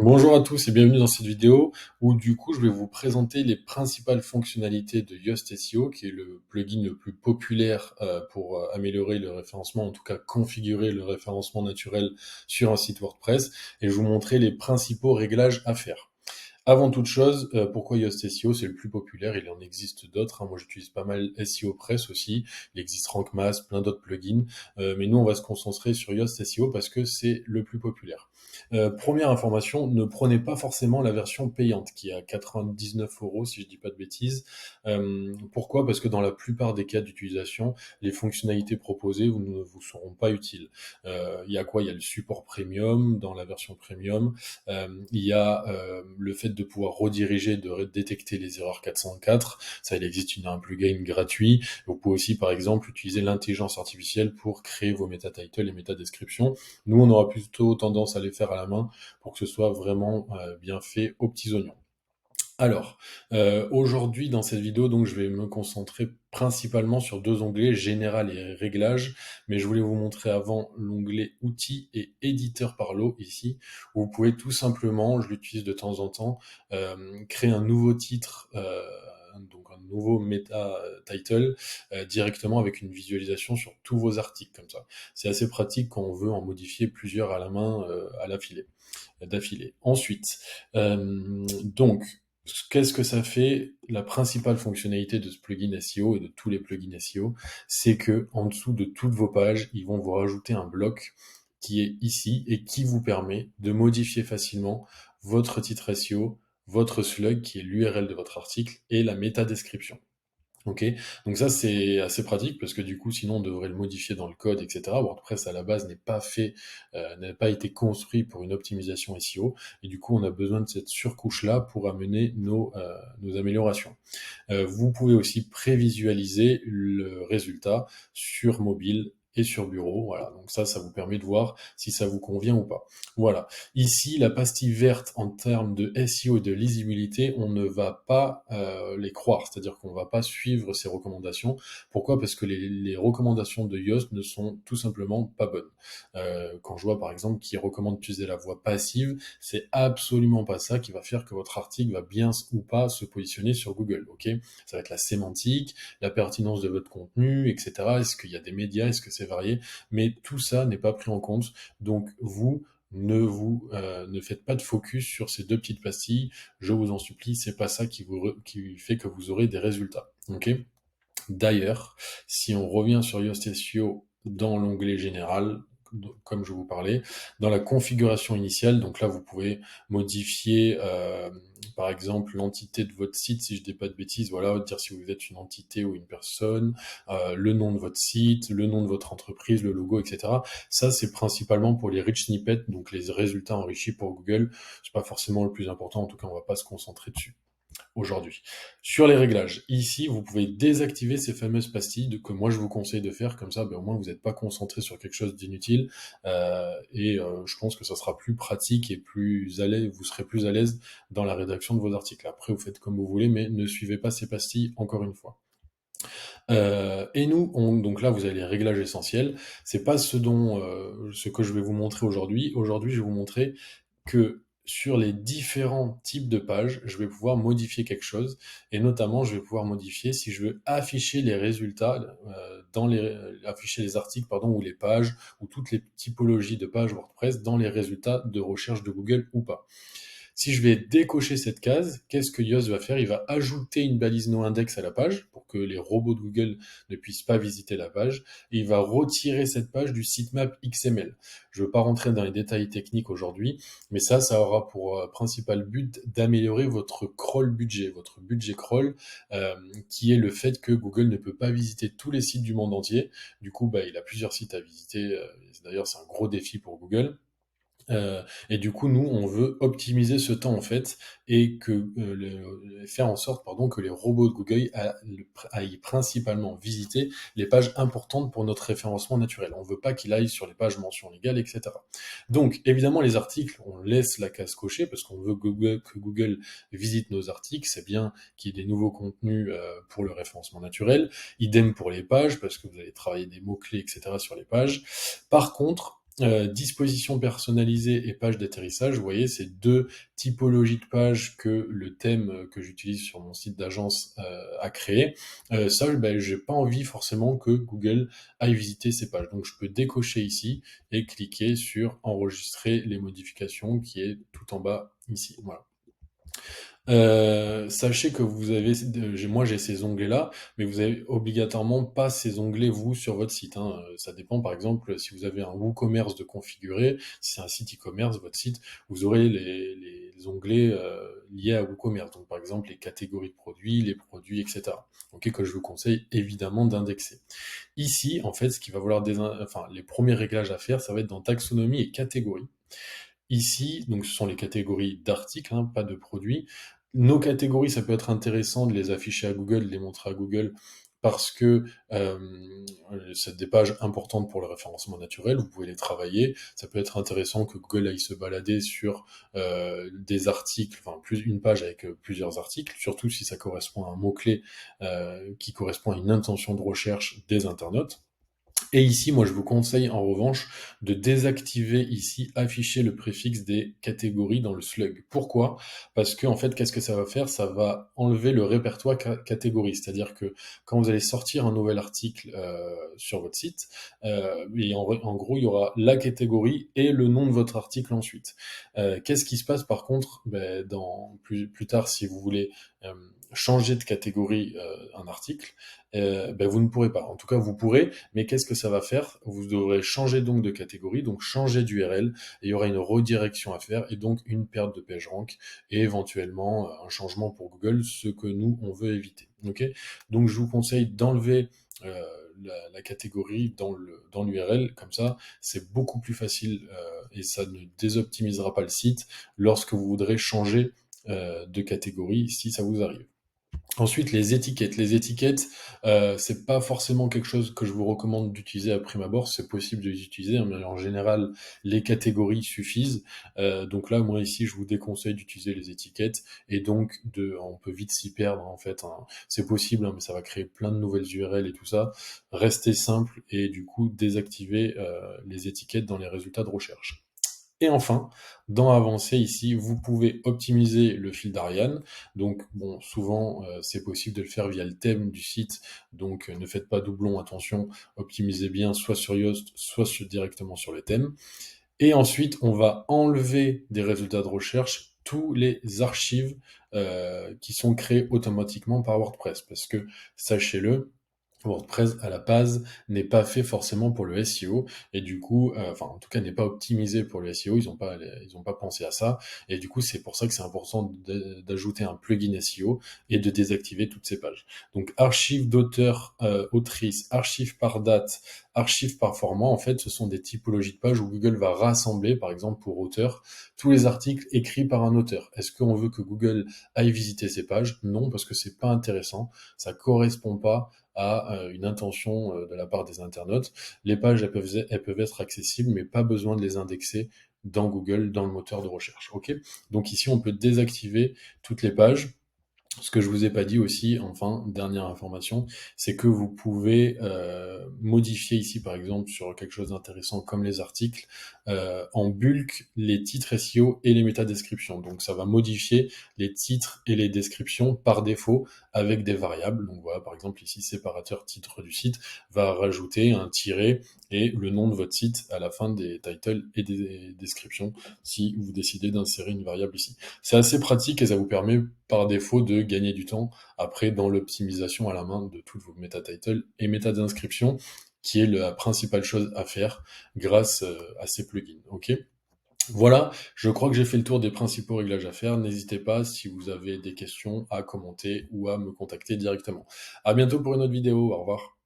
Bonjour à tous et bienvenue dans cette vidéo où du coup je vais vous présenter les principales fonctionnalités de Yoast SEO, qui est le plugin le plus populaire pour améliorer le référencement, en tout cas configurer le référencement naturel sur un site WordPress, et je vais vous montrer les principaux réglages à faire. Avant toute chose, pourquoi Yoast SEO? C'est le plus populaire, il en existe d'autres, hein. Moi j'utilise pas mal SEO Press aussi, il existe Rank Math, plein d'autres plugins, mais nous on va se concentrer sur Yoast SEO parce que c'est le plus populaire. Première information, ne prenez pas forcément la version payante qui est à 99 euros si je dis pas de bêtises. Pourquoi? Parce que dans la plupart des cas d'utilisation, les fonctionnalités proposées ne vous seront pas utiles. Il y a quoi? Il y a le support premium dans la version premium. Il y a le fait de pouvoir rediriger, de détecter les erreurs 404. Ça, il existe un plugin gratuit. Vous pouvez aussi, par exemple, utiliser l'intelligence artificielle pour créer vos meta titles et meta descriptions. Nous, on aura plutôt tendance à les faire à la main pour que ce soit vraiment bien fait aux petits oignons. Alors, aujourd'hui dans cette vidéo, donc je vais me concentrer principalement sur deux onglets, général et réglage, mais je voulais vous montrer avant l'onglet outils et éditeur par lot ici, où vous pouvez tout simplement, je l'utilise de temps en temps, créer un nouveau titre, donc un nouveau meta title directement avec une visualisation sur tous vos articles comme ça. C'est assez pratique quand on veut en modifier plusieurs à la main à l'affilée d'affilée. Ensuite, donc, qu'est-ce que ça fait? La principale fonctionnalité de ce plugin SEO et de tous les plugins SEO, c'est que en dessous de toutes vos pages, ils vont vous rajouter un bloc qui est ici et qui vous permet de modifier facilement votre titre SEO, votre slug qui est l'URL de votre article et la méta description. Ok, donc ça c'est assez pratique parce que du coup sinon on devrait le modifier dans le code, etc. WordPress à la base n'est pas fait, n'a pas été construit pour une optimisation SEO et du coup on a besoin de cette surcouche là pour amener nos améliorations. Vous pouvez aussi prévisualiser le résultat sur mobile et sur bureau. Voilà, donc ça vous permet de voir si ça vous convient ou pas. Voilà. Ici, la pastille verte en termes de SEO et de lisibilité, on ne va pas les croire, c'est-à-dire qu'on ne va pas suivre ces recommandations. Pourquoi? Parce que les recommandations de Yoast ne sont tout simplement pas bonnes. Quand je vois par exemple qui recommande d'utiliser la voix passive, c'est absolument pas ça qui va faire que votre article va bien ou pas se positionner sur Google. Ok, ça va être la sémantique, la pertinence de votre contenu, etc. Est-ce qu'il y a des médias, est-ce que c'est varié? Mais tout ça n'est pas pris en compte. Donc vous ne faites pas de focus sur ces deux petites pastilles. Je vous en supplie, c'est pas ça qui fait que vous aurez des résultats. Ok. D'ailleurs, si on revient sur Yoast SEO dans l'onglet général, comme je vous parlais, dans la configuration initiale, donc là vous pouvez modifier par exemple l'entité de votre site, si je dis pas de bêtises, voilà, dire si vous êtes une entité ou une personne, le nom de votre site, le nom de votre entreprise, le logo, etc. Ça c'est principalement pour les rich snippets, donc les résultats enrichis pour Google. C'est pas forcément le plus important, en tout cas on va pas se concentrer dessus aujourd'hui. Sur les réglages, ici, vous pouvez désactiver ces fameuses pastilles que moi je vous conseille de faire, comme ça, ben, au moins vous n'êtes pas concentré sur quelque chose d'inutile, je pense que ça sera plus pratique et plus à l'aise, vous serez plus à l'aise dans la rédaction de vos articles. Après, vous faites comme vous voulez, mais ne suivez pas ces pastilles encore une fois. Et nous, donc là, vous avez les réglages essentiels. C'est pas ce que je vais vous montrer aujourd'hui. Aujourd'hui, je vais vous montrer que sur les différents types de pages, je vais pouvoir modifier quelque chose, et notamment, je vais pouvoir modifier si je veux afficher les résultats afficher les articles, pardon, ou les pages, ou toutes les typologies de pages WordPress dans les résultats de recherche de Google ou pas. Si je vais décocher cette case, qu'est-ce que Yoast va faire? Il va ajouter une balise noindex à la page pour que les robots de Google ne puissent pas visiter la page. Et il va retirer cette page du sitemap XML. Je ne veux pas rentrer dans les détails techniques aujourd'hui, mais ça aura pour principal but d'améliorer votre crawl budget, votre budget crawl, qui est le fait que Google ne peut pas visiter tous les sites du monde entier. Du coup, il a plusieurs sites à visiter. D'ailleurs, c'est un gros défi pour Google. Et du coup, nous, on veut optimiser ce temps en fait et faire en sorte, pardon, que les robots de Google aillent principalement visiter les pages importantes pour notre référencement naturel. On veut pas qu'il aille sur les pages mentions légales, etc. Donc, évidemment, les articles, on laisse la case cochée parce qu'on veut que Google visite nos articles. C'est bien qu'il y ait des nouveaux contenus pour le référencement naturel. Idem pour les pages parce que vous allez travailler des mots-clés, etc. sur les pages. Par contre, Disposition personnalisée et page d'atterrissage, vous voyez, c'est deux typologies de pages que le thème que j'utilise sur mon site d'agence a créé. Ça, ben, j'ai pas envie forcément que Google aille visiter ces pages. Donc je peux décocher ici et cliquer sur enregistrer les modifications qui est tout en bas ici. Voilà. Sachez que vous avez, moi j'ai ces onglets-là, mais vous avez obligatoirement pas ces onglets vous sur votre site, hein. Ça dépend, par exemple, si vous avez un WooCommerce de configurer, si c'est un site e-commerce, votre site, vous aurez les onglets liés à WooCommerce. Donc par exemple les catégories de produits, les produits, etc. Ok, que je vous conseille évidemment d'indexer. Ici, en fait, ce qui va vouloir enfin les premiers réglages à faire, ça va être dans taxonomie et catégories. Ici, donc ce sont les catégories d'articles, hein, pas de produits. Nos catégories, ça peut être intéressant de les afficher à Google, de les montrer à Google, parce que c'est des pages importantes pour le référencement naturel, vous pouvez les travailler. Ça peut être intéressant que Google aille se balader sur des articles, enfin plus une page avec plusieurs articles, surtout si ça correspond à un mot-clé qui correspond à une intention de recherche des internautes. Et ici, moi, je vous conseille en revanche de désactiver ici, afficher le préfixe des catégories dans le slug. Pourquoi? Parce que en fait, qu'est-ce que ça va faire? Ça va enlever le répertoire catégorie. C'est-à-dire que quand vous allez sortir un nouvel article sur votre site, et en gros, il y aura la catégorie et le nom de votre article ensuite. Qu'est-ce qui se passe par contre ben, dans plus tard si vous voulez changer de catégorie un article, ben, vous ne pourrez pas. En tout cas, vous pourrez, mais qu'est-ce que ça va faire? Vous devrez changer donc de catégorie, donc changer d'URL, et il y aura une redirection à faire, et donc une perte de PageRank, et éventuellement un changement pour Google, ce que nous, on veut éviter. Ok. Donc je vous conseille d'enlever la catégorie dans l'URL, comme ça, c'est beaucoup plus facile et ça ne désoptimisera pas le site lorsque vous voudrez changer de catégorie si ça vous arrive. Ensuite, les étiquettes. Les étiquettes, c'est pas forcément quelque chose que je vous recommande d'utiliser à prime abord. C'est possible de les utiliser, hein, mais en général, les catégories suffisent. Donc là, moi ici, je vous déconseille d'utiliser les étiquettes et donc on peut vite s'y perdre en fait, hein. C'est possible, hein, mais ça va créer plein de nouvelles URL et tout ça. Restez simple et du coup désactivez les étiquettes dans les résultats de recherche. Et enfin, dans Avancer ici, vous pouvez optimiser le fil d'Ariane. Donc, bon, souvent, c'est possible de le faire via le thème du site. Donc, ne faites pas doublon, attention, optimisez bien soit sur Yoast, soit directement sur le thème. Et ensuite, on va enlever des résultats de recherche tous les archives qui sont créés automatiquement par WordPress. Parce que, sachez-le, WordPress à la base n'est pas fait forcément pour le SEO et du coup, enfin en tout cas n'est pas optimisé pour le SEO. Ils ont pas pensé à ça et du coup c'est pour ça que c'est important d'ajouter un plugin SEO et de désactiver toutes ces pages. Donc archives d'auteur, autrice, archives par date, archives par format. En fait, ce sont des typologies de pages où Google va rassembler, par exemple pour auteur, tous les articles écrits par un auteur. Est-ce qu'on veut que Google aille visiter ces pages? Non, parce que c'est pas intéressant. Ça correspond pas à une intention de la part des internautes. Les pages, elles peuvent être accessibles, mais pas besoin de les indexer dans Google, dans le moteur de recherche. Ok. Donc ici, on peut désactiver toutes les pages. Ce que je vous ai pas dit aussi, enfin, dernière information, c'est que vous pouvez modifier ici, par exemple, sur quelque chose d'intéressant comme les articles, en bulk les titres SEO et les métadescriptions. Donc ça va modifier les titres et les descriptions par défaut avec des variables. Donc voilà, par exemple ici, séparateur titre du site va rajouter un tiret et le nom de votre site à la fin des titles et des descriptions si vous décidez d'insérer une variable ici. C'est assez pratique et ça vous permet par défaut de gagner du temps après dans l'optimisation à la main de toutes vos métatitles et métadescriptions, qui est la principale chose à faire grâce à ces plugins. Ok. Voilà, je crois que j'ai fait le tour des principaux réglages à faire. N'hésitez pas si vous avez des questions à commenter ou à me contacter directement. À bientôt pour une autre vidéo. Au revoir.